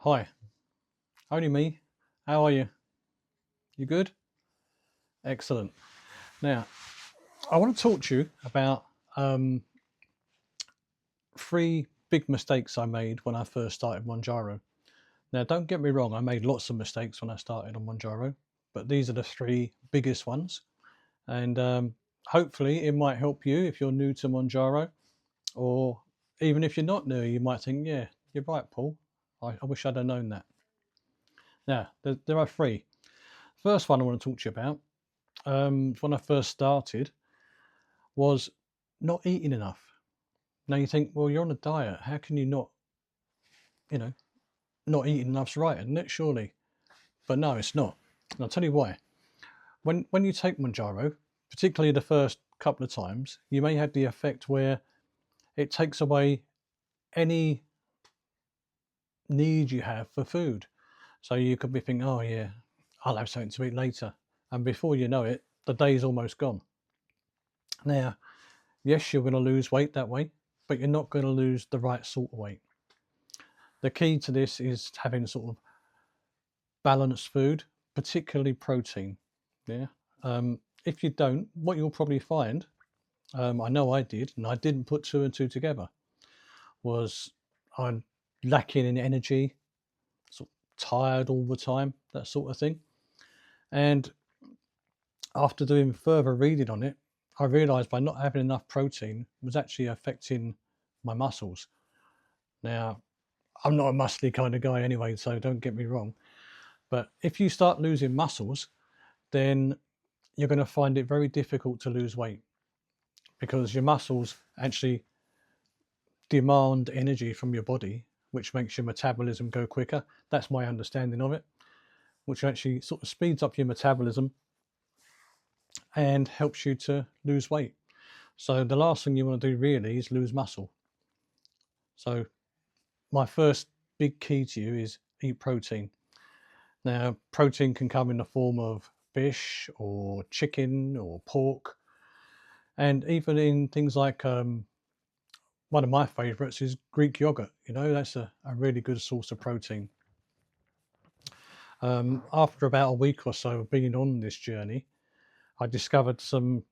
Hi, only me. How are you? You good? Excellent. Now, I want to talk to you about um, 3 big mistakes I made when I first started Mounjaro. Now, don't get me wrong, I made lots of mistakes when I started on Mounjaro, but these are the 3 biggest ones. And hopefully, it might help you if you're new to Mounjaro, or even if you're not new, you might think, yeah, you're right, Paul. I wish I'd have known that. Now, there are 3. First one I want to talk to you about when I first started was not eating enough. Now you think, well, you're on a diet. How can you you know, not eating enough's right, isn't it? Surely. But no, it's not. And I'll tell you why. When you take Mounjaro, particularly the first couple of times, you may have the effect where it takes away any need you have for food. So you could be thinking, oh yeah, I'll have something to eat later. And before you know it, the day's almost gone. Now, yes, you're going to lose weight that way, but you're not going to lose the right sort of weight. The key to this is having sort of balanced food, particularly protein. Yeah. If you don't, what you'll probably find, I know I did, and I didn't put 2 and 2 together, was I'm lacking in energy, sort of tired all the time, that sort of thing. And after doing further reading on it, I realised by not having enough protein was actually affecting my muscles. Now, I'm not a muscly kind of guy anyway, so don't get me wrong. But if you start losing muscles, then you're going to find it very difficult to lose weight because your muscles actually demand energy from your body, which makes your metabolism go quicker. That's my understanding of it, which actually sort of speeds up your metabolism and helps you to lose weight. So the last thing you want to do really is lose muscle. So my first big key to you is eat protein. Now, protein can come in the form of fish or chicken or pork, and even in things like one of my favourites is Greek yogurt. You know, that's a really good source of protein. After about a week or so of being on this journey, I discovered some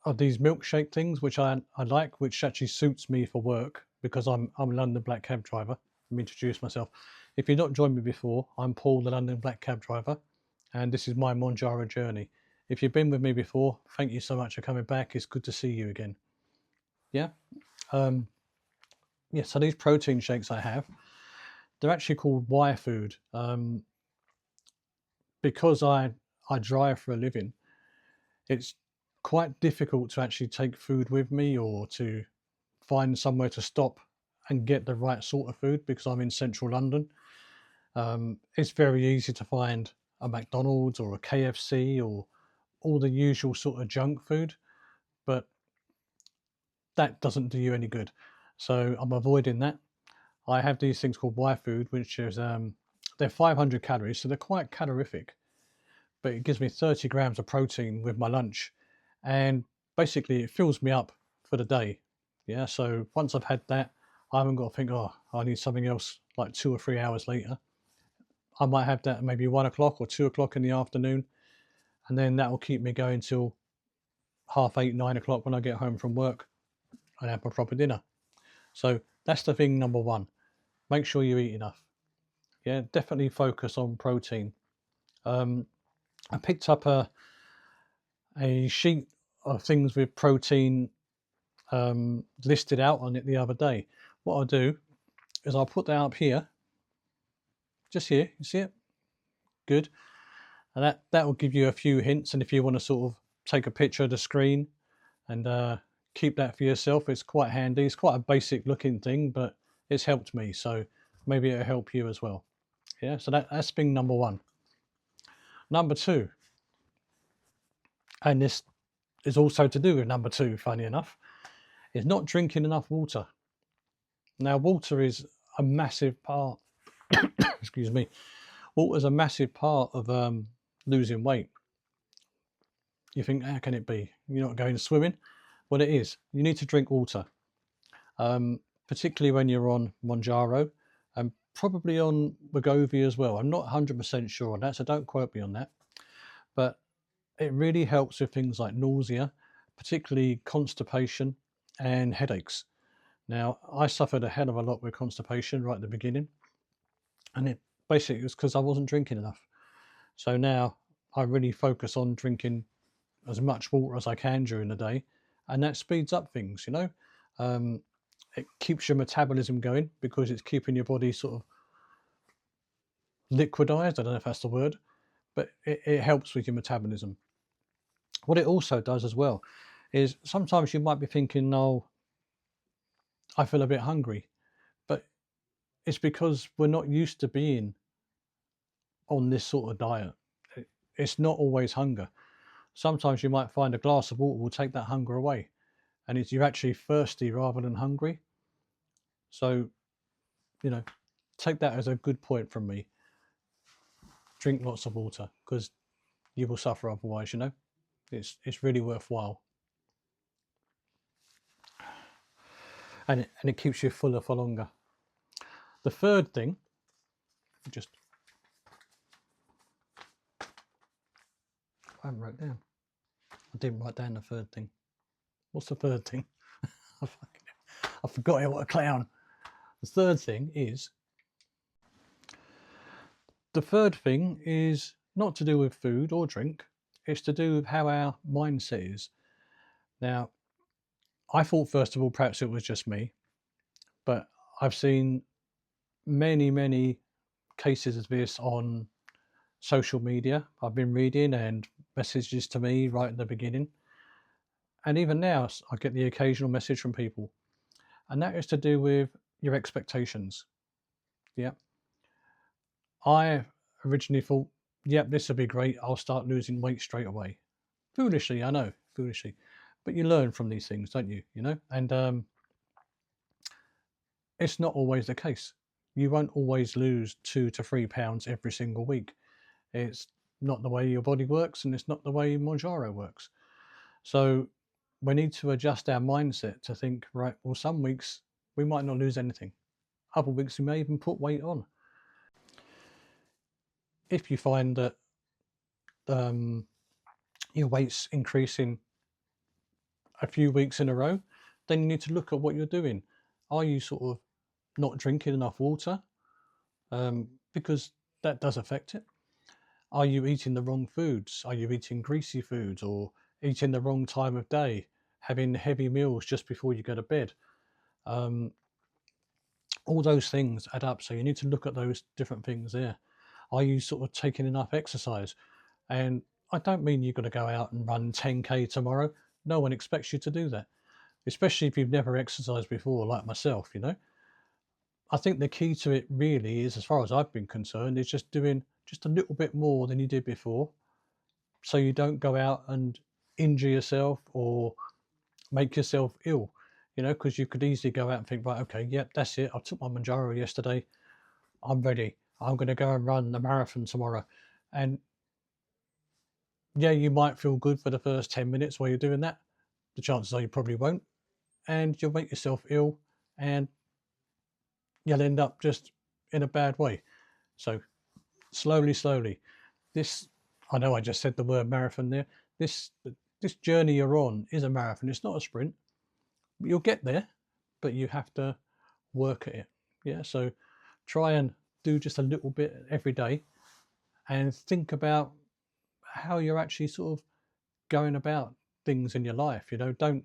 of these milkshake things which I like, which actually suits me for work because I'm a London black cab driver. Let me introduce myself. If you've not joined me before, I'm Paul, the London black cab driver, and this is my Mounjaro journey. If you've been with me before, thank you so much for coming back. It's good to see you again. Yeah. Um, yeah. So these protein shakes I have, they're actually called Y food. Because I drive for a living, it's quite difficult to actually take food with me or to find somewhere to stop and get the right sort of food because I'm in central London. It's very easy to find a McDonald's or a KFC or all the usual sort of junk food, but that doesn't do you any good. So I'm avoiding that. I have these things called Y food, which is they're 500 calories, so they're quite calorific, but it gives me 30 grams of protein with my lunch, and basically it fills me up for the day. Yeah, so once I've had that, I haven't got to think, oh, I need something else like 2 or 3 hours later. I might have that maybe 1 o'clock or 2 o'clock in the afternoon, and then that will keep me going till 8:30, 9 o'clock when I get home from work and have my proper dinner. So that's the thing number one. Make sure you eat enough. Yeah, definitely focus on protein. I picked up a sheet of things with protein listed out on it the other day. What I'll do is I'll put that up here, just here. You see it? Good. And that will give you a few hints. And if you want to sort of take a picture of the screen and keep that for yourself, it's quite handy. It's quite a basic looking thing, but it's helped me. So maybe it'll help you as well. Yeah. So that's thing number one. Number two, and this is also to do with number two, funny enough, is not drinking enough water. Now, water is a massive part, excuse me, water is a massive part of losing weight. You think, how can it be? You're not going swimming? Well, it is. You need to drink water, particularly when you're on Mounjaro, and probably on Wegovy as well. I'm not 100% sure on that, so don't quote me on that. But it really helps with things like nausea, particularly constipation and headaches. Now, I suffered a hell of a lot with constipation right at the beginning, and it basically was because I wasn't drinking enough. So now I really focus on drinking as much water as I can during the day, and that speeds up things, you know. It keeps your metabolism going because it's keeping your body sort of liquidized. I don't know if that's the word, but it helps with your metabolism. What it also does as well is sometimes you might be thinking, oh, I feel a bit hungry, but it's because we're not used to being on this sort of diet. It's not always hunger. Sometimes you might find a glass of water will take that hunger away, and you're actually thirsty rather than hungry. So, you know, take that as a good point from me. Drink lots of water because you will suffer otherwise, you know. It's really worthwhile. And it keeps you fuller for longer. The third thing, just I haven't wrote down. I didn't write down the third thing. What's the third thing? I forgot it. What a clown. The third thing is not to do with food or drink. It's to do with how our mindset is. Now, I thought first of all perhaps it was just me, but I've seen many cases of this on social media. I've been reading and messages to me right in the beginning, and even now I get the occasional message from people, and that is to do with your expectations. Yeah, I originally thought, yep, this will be great, I'll start losing weight straight away. Foolishly, I know, foolishly, but you learn from these things, don't you? You know, and it's not always the case. You won't always lose 2 to 3 pounds every single week. It's not the way your body works, and it's not the way Mounjaro works. So we need to adjust our mindset to think, right, well, some weeks we might not lose anything. Other weeks we may even put weight on. If you find that your weight's increasing a few weeks in a row, then you need to look at what you're doing. Are you sort of not drinking enough water? Because that does affect it. Are you eating the wrong foods? Are you eating greasy foods or eating the wrong time of day? Having heavy meals just before you go to bed? All those things add up. So you need to look at those different things there. Are you sort of taking enough exercise? And I don't mean you're going to go out and run 10K tomorrow. No one expects you to do that, especially if you've never exercised before, like myself, you know. I think the key to it really is, as far as I've been concerned, is just doing just a little bit more than you did before, so you don't go out and injure yourself or make yourself ill, you know, because you could easily go out and think, right, okay, yep, that's it. I took my Mounjaro yesterday. I'm ready. I'm going to go and run the marathon tomorrow. And yeah, you might feel good for the first 10 minutes while you're doing that. The chances are you probably won't. And you'll make yourself ill and you'll end up just in a bad way. So slowly. This, I know I just said the word marathon there. This journey you're on is a marathon. It's not a sprint. You'll get there, but you have to work at it. Yeah. So try and do just a little bit every day and think about how you're actually sort of going about things in your life. You know, don't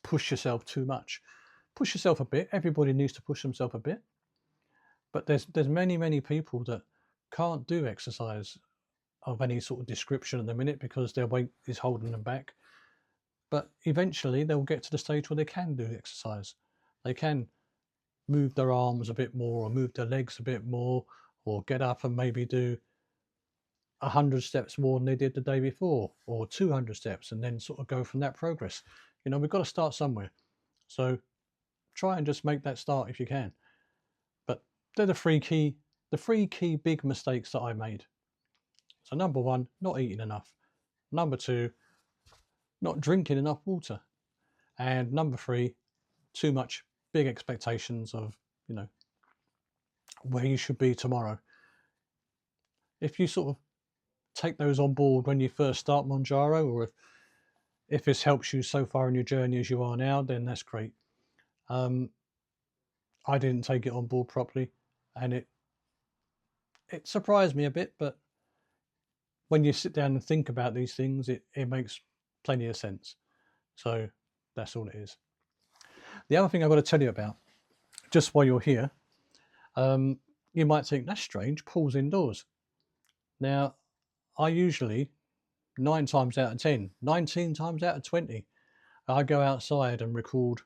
push yourself too much. Push yourself a bit. Everybody needs to push themselves a bit. But there's many people that can't do exercise of any sort of description at the minute because their weight is holding them back. But eventually they'll get to the stage where they can do exercise. They can move their arms a bit more or move their legs a bit more or get up and maybe do 100 steps more than they did the day before or 200 steps and then sort of go from that progress. You know, we've got to start somewhere. So try and just make that start if you can. But they're the three key big mistakes that I made. So number one, not eating enough. Number two, not drinking enough water. And number three, too much big expectations of, you know, where you should be tomorrow. If you sort of take those on board when you first start Mounjaro, or if this helps you so far in your journey as you are now, then that's great. I didn't take it on board properly, and it surprised me a bit, but when you sit down and think about these things, it makes plenty of sense. So that's all it is. The other thing I've got to tell you about, just while you're here, you might think, that's strange, Paul's indoors. Now, I usually, 9 times out of 10, 19 times out of 20, I go outside and record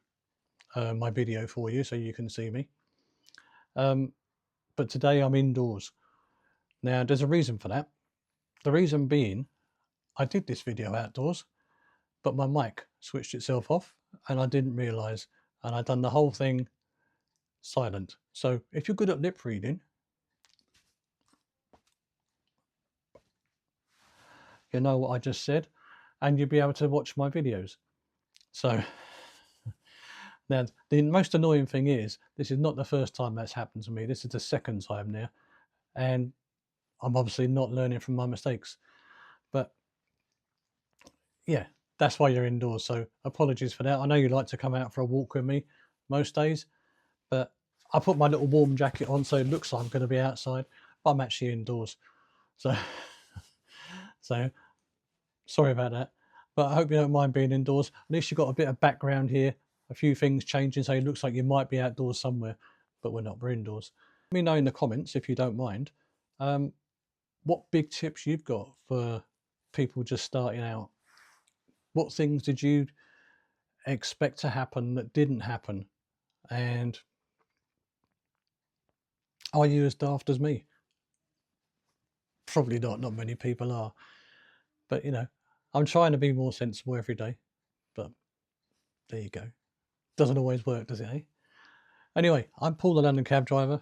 my video for you so you can see me. But today I'm indoors. Now, there's a reason for that. The reason being, I did this video outdoors, but my mic switched itself off and I didn't realise, and I'd done the whole thing silent. So if you're good at lip reading, you know what I just said, and you'll be able to watch my videos. So now, the most annoying thing is, this is not the first time that's happened to me. This is the second time now, and I'm obviously not learning from my mistakes. But yeah, that's why you're indoors. So apologies for that. I know you like to come out for a walk with me most days, but I put my little warm jacket on, so it looks like I'm going to be outside, but I'm actually indoors. So, so sorry about that. But I hope you don't mind being indoors. At least you've got a bit of background here, a few things changing, so it looks like you might be outdoors somewhere, but we're not, we're indoors. Let me know in the comments, if you don't mind, what big tips you've got for people just starting out. What things did you expect to happen that didn't happen? And are you as daft as me? Probably not many people are. But, you know, I'm trying to be more sensible every day. But there you go. Doesn't always work, does it, eh? Anyway, I'm Paul, the London cab driver.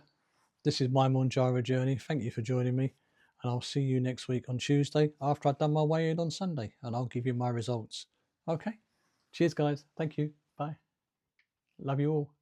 This is my Mounjaro journey. Thank you for joining me. And I'll see you next week on Tuesday after I've done my weigh-in on Sunday. And I'll give you my results. Okay? Cheers, guys. Thank you. Bye. Love you all.